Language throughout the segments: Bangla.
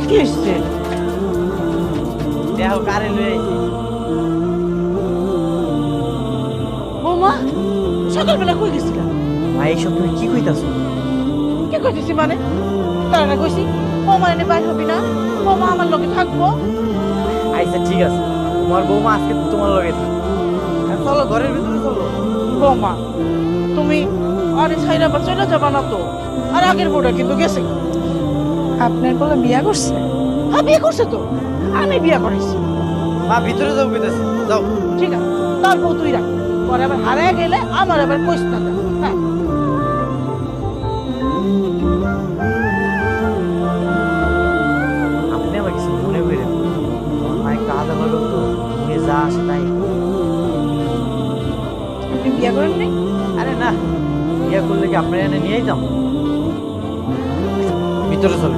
কি হচ্ছে? দেখো কারে লয়ে আইছি। বৌমা সকালবেলা কই গেছিলা? ভাই এইসব তুমি কি কইতাছো? কি কইতেছি মানে? তার না কইছি বৌমা এনে বাইর হবি না, বৌমা আমার লগে থাকবো। আচ্ছা ঠিক আছে, তোমার বৌমা আজকে তোমার লগে থাকবে। চলো ঘরের ভিতরে চলো। বৌমা তুমি আরে ছাইরা বা চলে যাবা না তো? আর আগের বউটা কিন্তু গেছে। আপনার বলে বিয়া করছে? হ্যাঁ বিয়ে করছে তো, আমি বিয়ে করেছি। মা ভিতরে যাও কইতাছে, যাও। ঠিক আছে তার বউ তুই রাখ, পরে আবার হারায় গেলে আমার আবার কইস না যা। হ্যাঁ আপনি আমার কিছু মনে করেন, আমার মা একটা আদা ভালো তো, উনি যা আসে তাই। আপনি বিয়া করেন নাই? আরে না, বিয়ে করলে কি আপনার এনে নিয়ে যাম? ভিতরে চলো।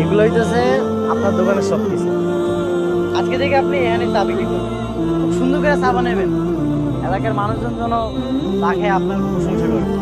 এগুলো হইতেছে আপনার দোকানের সব কিছু। আজকে থেকে আপনি এখানে চা বিক্রি করবেন, খুব সুন্দর করে চা বানাবেন, এলাকার মানুষজন যেন চা খেয়ে আপনার প্রশংসা করবে।